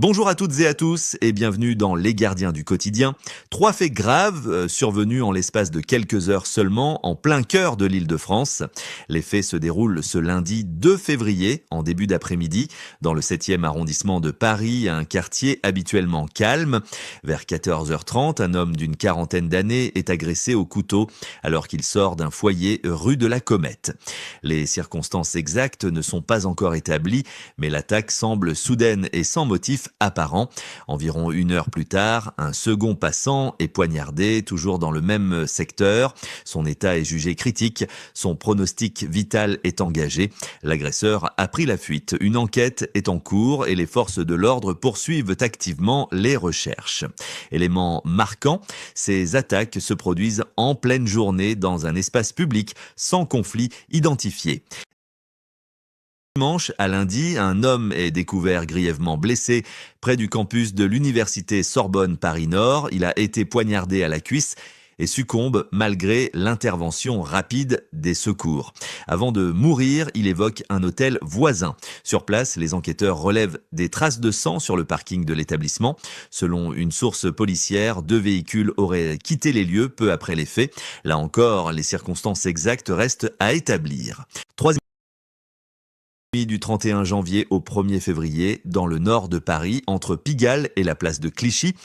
Bonjour à toutes et à tous et bienvenue dans Les Gardiens du quotidien. 3 faits graves survenus en l'espace de quelques heures seulement en plein cœur de l'Île-de-France. Les faits se déroulent ce lundi 2 février en début d'après-midi dans le 7e arrondissement de Paris, un quartier habituellement calme. Vers 14h30, un homme d'une quarantaine d'années est agressé au couteau alors qu'il sort d'un foyer rue de la Comète. Les circonstances exactes ne sont pas encore établies, mais l'attaque semble soudaine et sans motif apparent. Environ 1 heure plus tard, un second passant est poignardé, toujours dans le même secteur. Son état est jugé critique. Son pronostic vital est engagé. L'agresseur a pris la fuite. Une enquête est en cours et les forces de l'ordre poursuivent activement les recherches. Élément marquant, ces attaques se produisent en pleine journée dans un espace public sans conflit identifié. Dimanche à lundi, un homme est découvert grièvement blessé près du campus de l'université Sorbonne Paris-Nord. Il a été poignardé à la cuisse et succombe malgré l'intervention rapide des secours. Avant de mourir, il évoque un hôtel voisin. Sur place, les enquêteurs relèvent des traces de sang sur le parking de l'établissement. Selon une source policière, 2 véhicules auraient quitté les lieux peu après les faits. Là encore, les circonstances exactes restent à établir. Du 31 janvier au 1er février, dans le nord de Paris, entre Pigalle et la place de Clichy,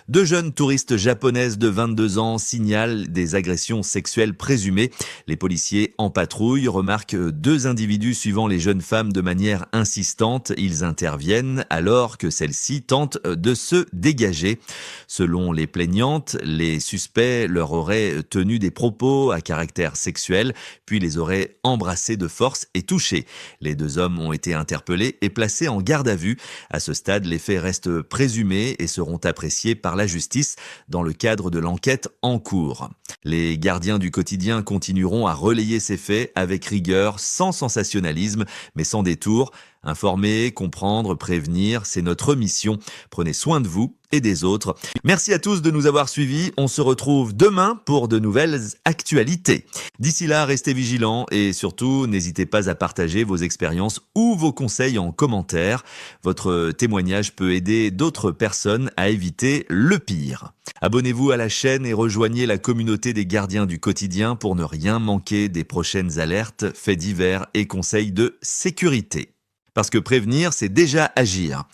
2 jeunes touristes japonaises de 22 ans signalent des agressions sexuelles présumées. Les policiers en patrouille remarquent 2 individus suivant les jeunes femmes de manière insistante. Ils interviennent alors que celles-ci tentent de se dégager. Selon les plaignantes, les suspects leur auraient tenu des propos à caractère sexuel, puis les auraient embrassés de force et touchés. Les 2 hommes ont été interpellés et placés en garde à vue. À ce stade, les faits restent présumés et seront appréciés par la justice dans le cadre de l'enquête en cours. Les gardiens du quotidien continueront à relayer ces faits avec rigueur, sans sensationnalisme, mais sans détour. Informer, comprendre, prévenir, c'est notre mission. Prenez soin de vous et des autres. Merci à tous de nous avoir suivis. On se retrouve demain pour de nouvelles actualités. D'ici là, restez vigilants et surtout, n'hésitez pas à partager vos expériences ou vos conseils en commentaire. Votre témoignage peut aider d'autres personnes à éviter le pire. Abonnez-vous à la chaîne et rejoignez la communauté des gardiens du quotidien pour ne rien manquer des prochaines alertes, faits divers et conseils de sécurité. Parce que prévenir, c'est déjà agir.